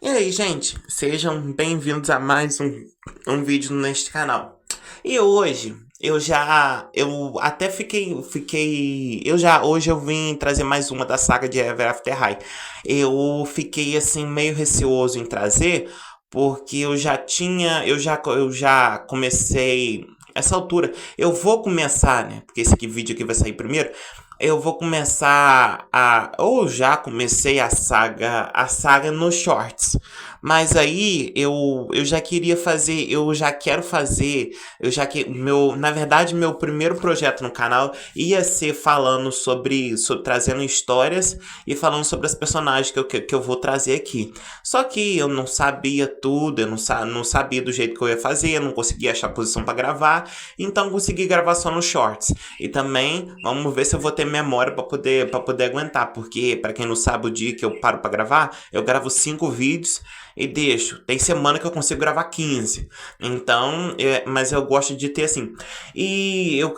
E aí, gente, sejam bem-vindos a mais um vídeo neste canal. E hoje eu até hoje eu vim trazer mais uma da saga de Ever After High. Eu fiquei assim meio receoso em trazer, porque eu já comecei essa altura. Eu vou começar, né? Porque esse vídeo aqui vai sair primeiro. Eu vou começar ou já comecei a saga nos shorts. Mas aí eu já queria fazer, eu já quero fazer, eu já que na verdade meu primeiro projeto no canal ia ser falando sobre trazendo histórias e falando sobre as personagens que eu vou trazer aqui. Só que eu não sabia tudo, eu não sabia do jeito que eu ia fazer, eu não conseguia achar posição para gravar, então consegui gravar só nos shorts. E também vamos ver se eu vou ter memória para poder aguentar, porque para quem não sabe o dia que eu paro para gravar, eu gravo 5 vídeos e deixo. Tem semana que eu consigo gravar 15. Então, mas eu gosto de ter assim. E eu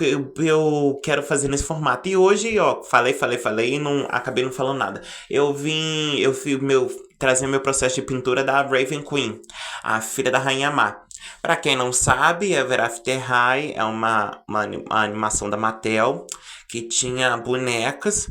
quero fazer nesse formato. E hoje, ó, falei e não acabei não falando nada. Eu fui trazer meu processo de pintura da Raven Queen, a filha da Rainha Má. Pra quem não sabe, Ever After High é uma animação da Mattel que tinha bonecas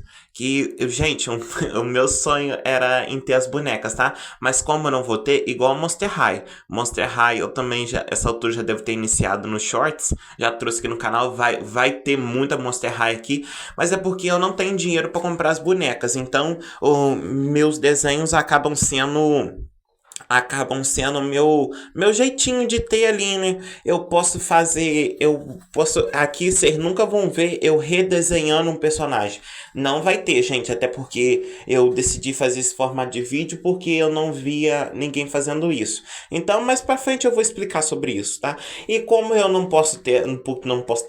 gente, o meu sonho era em ter as bonecas, tá? Mas como eu não vou ter, igual Monster High. Monster High eu também essa altura já devo ter iniciado nos shorts, já trouxe aqui no canal, vai ter muita Monster High aqui, mas é porque eu não tenho dinheiro para comprar as bonecas, então meus desenhos acabam sendo meu jeitinho de ter ali, né? Aqui vocês nunca vão ver eu redesenhando um personagem. Não vai ter, gente, até porque eu decidi fazer esse formato de vídeo porque eu não via ninguém fazendo isso. Então, mais pra frente eu vou explicar sobre isso, tá? E como eu não posso ter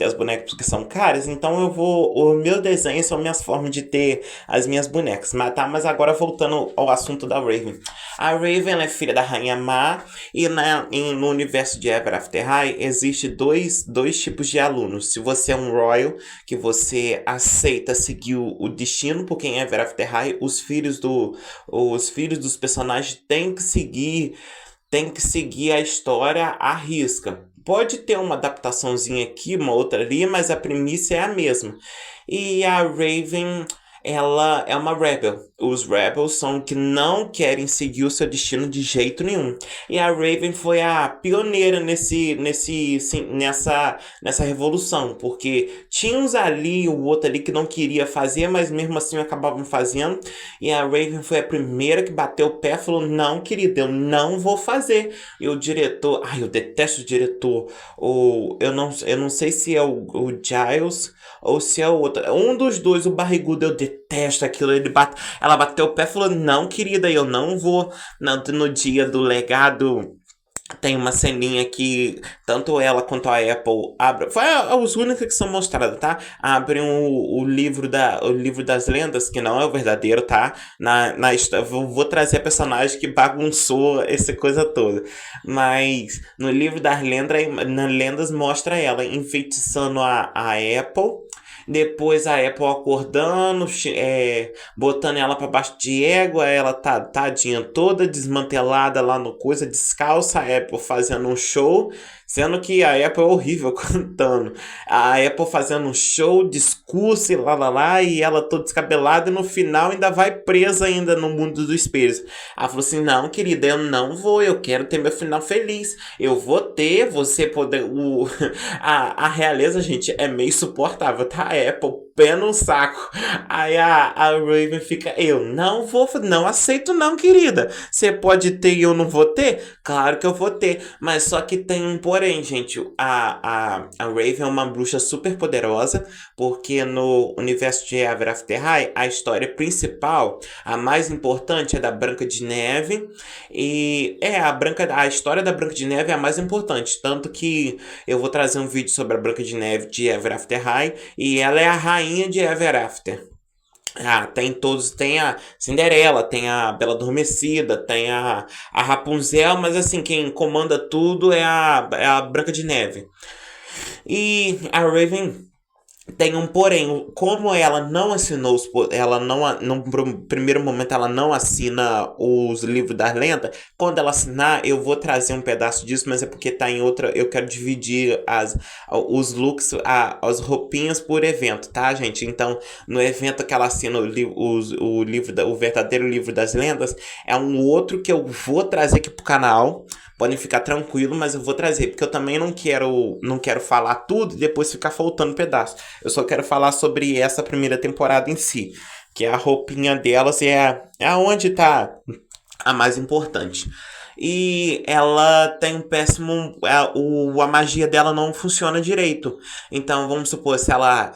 as bonecas porque são caras, então o meu desenho são minhas formas de ter as minhas bonecas. Mas agora voltando ao assunto da Raven. A Raven é filha da Rainha Má e no universo de Ever After High existe dois tipos de alunos. Se você é um Royal, que você aceita seguir o destino, porque em Ever After High os filhos dos personagens têm que seguir a história à risca. Pode ter uma adaptaçãozinha aqui, uma outra ali, mas a premissa é a mesma. E a Raven, ela é uma Rebel. Os Rebels são que não querem seguir o seu destino de jeito nenhum. E a Raven foi a pioneira nessa revolução, porque tinha uns ali, o outro ali que não queria fazer, mas mesmo assim acabavam fazendo. E a Raven foi a primeira que bateu o pé e falou: não, querida, eu não vou fazer. E o diretor, ai, eu detesto o diretor. Eu não sei se é o Giles ou se é o outro. Um dos dois, o barrigudo, eu detesto aquilo. Ela bateu o pé e falou: não, querida, eu não vou. No dia do legado. Tem uma ceninha que tanto ela quanto a Apple abrem. Foi as únicas que são mostradas, tá? Abrem o livro das lendas, que não é o verdadeiro, tá? Na história. Vou trazer a personagem que bagunçou essa coisa toda. Mas no livro das lendas, nas lendas mostra ela enfeitiçando a Apple. Depois a Apple acordando, botando ela pra baixo de égua, ela tá tadinha toda desmantelada lá no coisa, descalça, a Apple fazendo um show, sendo que a Apple é horrível cantando. A Apple fazendo um show, discurso e lá, e ela toda descabelada, e no final ainda vai presa ainda no mundo dos espelhos. Ela falou assim: não, querida, eu não vou, eu quero ter meu final feliz. Eu vou ter, você poder. A realeza, gente, é meio insuportável, tá? A Apple, pé no saco. Aí a Raven fica: eu não vou, não aceito, não, querida. Você pode ter e eu não vou ter? Claro que eu vou ter. Mas só que tem um porém, gente. A Raven é uma bruxa super poderosa, porque no universo de Ever After High, a história principal, a mais importante, é da Branca de Neve. E a história da Branca de Neve é a mais importante. Tanto que eu vou trazer um vídeo sobre a Branca de Neve de Ever After High. E ela é a rainha de Ever After. Tem a Cinderela, tem a Bela Adormecida, tem a Rapunzel, mas assim, quem comanda tudo é a Branca de Neve. E a Raven Tem um porém, como ela não assinou ela não, no primeiro momento ela não assina os livros das lendas, quando ela assinar eu vou trazer um pedaço disso, mas é porque tá em outra, eu quero dividir os looks, as roupinhas por evento, tá, gente? Então, no evento que ela assina o livro, o verdadeiro livro das lendas, é um outro que eu vou trazer aqui pro canal. Podem ficar tranquilo, mas eu vou trazer, porque eu também não quero falar tudo e depois ficar faltando pedaço. Eu só quero falar sobre essa primeira temporada em si, que é a roupinha delas e é aonde tá a mais importante. E ela tem um péssimo. A magia dela não funciona direito. Então, vamos supor, se ela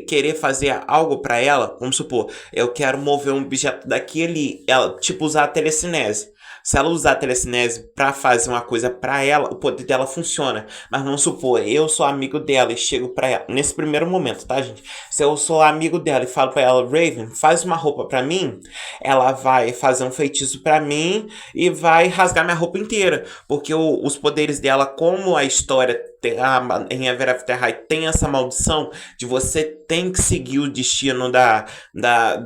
querer fazer algo pra ela, vamos supor, eu quero mover um objeto daqui e ali, ela, tipo, usar a telecinese. Se ela usar a telecinese pra fazer uma coisa pra ela, o poder dela funciona. Mas vamos supor, eu sou amigo dela e chego pra ela, nesse primeiro momento, tá, gente? Se eu sou amigo dela e falo pra ela, Raven, faz uma roupa pra mim, ela vai fazer um feitiço pra mim e vai rasgar minha roupa inteira. Porque os poderes dela, como a história em Ever After High tem essa maldição de você tem que seguir o destino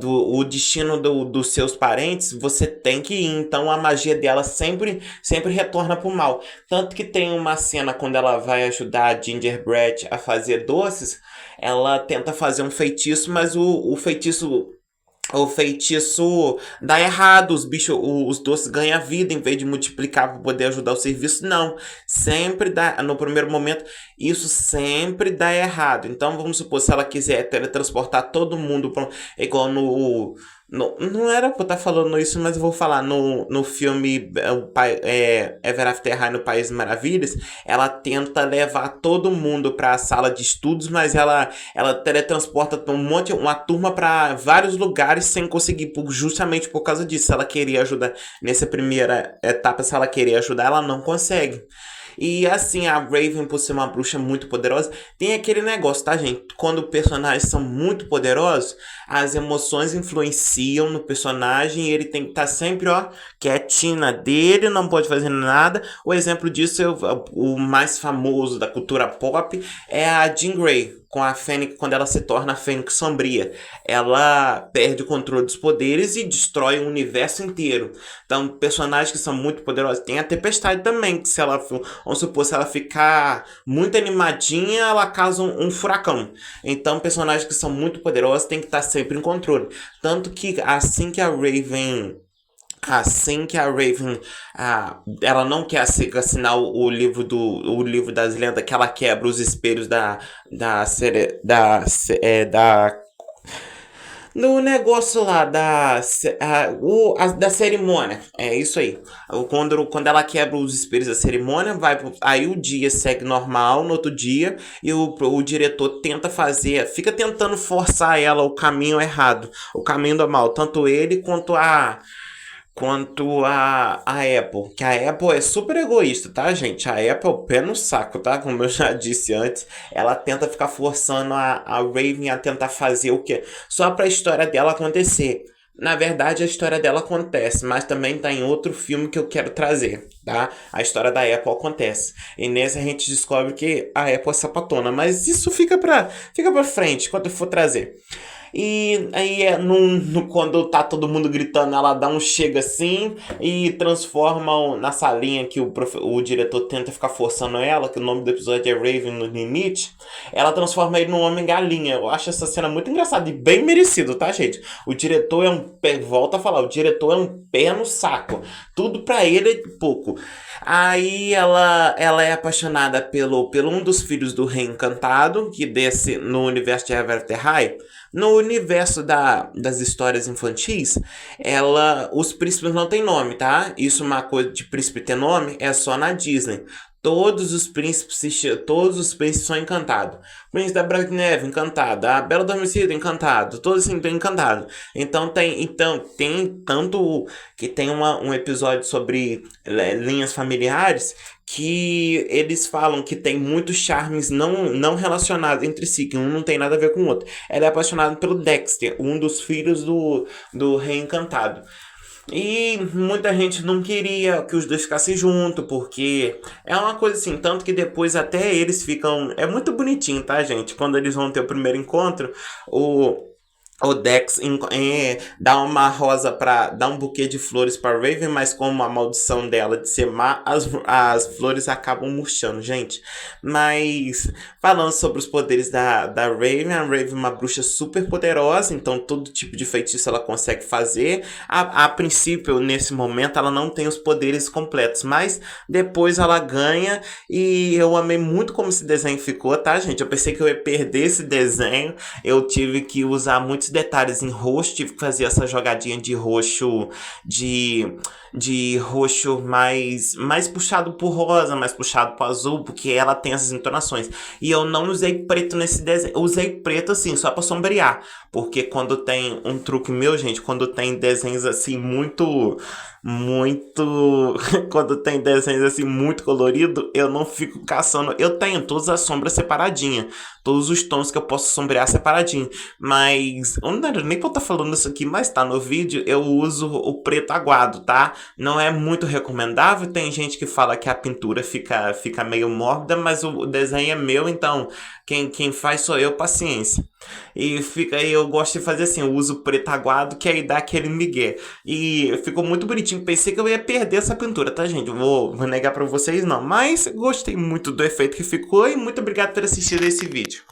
o destino dos seus parentes, você tem que ir. Então a magia dela sempre retorna pro mal. Tanto que tem uma cena quando ela vai ajudar a Gingerbread a fazer doces, ela tenta fazer um feitiço, mas o feitiço dá errado, os bichos, os doces ganham vida em vez de multiplicar para poder ajudar o serviço. Não, sempre dá, no primeiro momento, isso sempre dá errado. Então vamos supor, se ela quiser teletransportar todo mundo pra, igual não era pra eu estar falando isso, mas eu vou falar no filme Ever After High no País das Maravilhas, ela tenta levar todo mundo pra sala de estudos, mas ela teletransporta uma turma pra vários lugares sem conseguir, justamente por causa disso. Se ela queria ajudar nessa primeira etapa, se ela queria ajudar, ela não consegue. E assim, a Raven, por ser uma bruxa muito poderosa, tem aquele negócio, tá, gente? Quando personagens são muito poderosos, as emoções influenciam no personagem e ele tem que estar sempre, ó, quietinho na dele, não pode fazer nada. O exemplo disso, o mais famoso da cultura pop, é a Jean Grey, com a Fênix, quando ela se torna a Fênix Sombria. Ela perde o controle dos poderes e destrói o universo inteiro. Então, personagens que são muito poderosos. Tem a Tempestade também, que se ela, vamos supor, se ela ficar muito animadinha, ela causa um furacão. Então, personagens que são muito poderosos têm que estar sempre em controle. Tanto que Assim que a Raven ela não quer assinar o livro das lendas, que ela quebra os espelhos no negócio lá da cerimônia. É isso aí. Quando ela quebra os espelhos da cerimônia, aí o dia segue normal no outro dia e o diretor fica tentando forçar ela o caminho errado, o caminho do mal, tanto ele quanto a Apple, que a Apple é super egoísta, tá, gente? A Apple é o pé no saco, tá? Como eu já disse antes, ela tenta ficar forçando a Raven a tentar fazer o quê? Só pra história dela acontecer. Na verdade, a história dela acontece, mas também tá em outro filme que eu quero trazer, tá? A história da Apple acontece. E nesse a gente descobre que a Apple é sapatona, mas isso fica pra frente, quando eu for trazer. E aí, quando tá todo mundo gritando, ela dá um chega assim e transforma na salinha que o diretor tenta ficar forçando ela, que o nome do episódio é Raven no Limite. Ela transforma ele num homem-galinha. Eu acho essa cena muito engraçada e bem merecido, tá, gente? O diretor é um pé, volta a falar, o diretor é um pé no saco. Tudo pra ele é pouco. Aí ela é apaixonada pelo um dos filhos do Rei Encantado, que desce no universo de Ever After High. No universo das histórias infantis, os príncipes não têm nome, tá? Isso, uma coisa de príncipe ter nome, é só na Disney. Todos os príncipes são encantados. O príncipe da Branca de Neve, encantado. A Bela Adormecida, encantado. Todos assim, encantado. Então tem tanto que tem um episódio sobre linhas familiares que eles falam que tem muitos charmes não relacionados entre si, que um não tem nada a ver com o outro. Ela é apaixonada pelo Dexter, um dos filhos do Rei Encantado. E muita gente não queria que os dois ficassem juntos, porque é uma coisa assim, tanto que depois até eles ficam. É muito bonitinho, tá, gente? Quando eles vão ter o primeiro encontro, o. O Dex dá uma rosa para dá um buquê de flores para Raven, mas como a maldição dela de ser má, as flores acabam murchando, gente. Mas falando sobre os poderes da Raven, a Raven é uma bruxa super poderosa, então todo tipo de feitiço ela consegue fazer. A princípio, nesse momento, ela não tem os poderes completos, mas depois ela ganha e eu amei muito como esse desenho ficou, tá, gente? Eu pensei que eu ia perder esse desenho, eu tive que usar muitos detalhes em roxo, tive que fazer essa jogadinha de roxo, de, de roxo mais puxado pro rosa, mais puxado pro azul, porque ela tem essas entonações. E eu não usei preto nesse desenho, eu usei preto assim, só pra sombrear, porque quando tem um truque meu, gente, quando tem desenhos assim muito quando tem desenhos assim muito colorido, eu não fico caçando. Eu tenho todas as sombras separadinhas, todos os tons que eu posso sombrear separadinho, mas eu não era nem pra eu estar falando isso aqui, mas tá no vídeo, eu uso o preto aguado, tá? Não é muito recomendável, tem gente que fala que a pintura fica meio mórbida, mas o desenho é meu, então quem faz sou eu, paciência. E fica aí, eu gosto de fazer assim, eu uso preto aguado, que aí dá aquele migué. E ficou muito bonitinho, pensei que eu ia perder essa pintura, tá, gente? Vou negar pra vocês não, mas gostei muito do efeito que ficou e muito obrigado por assistir esse vídeo.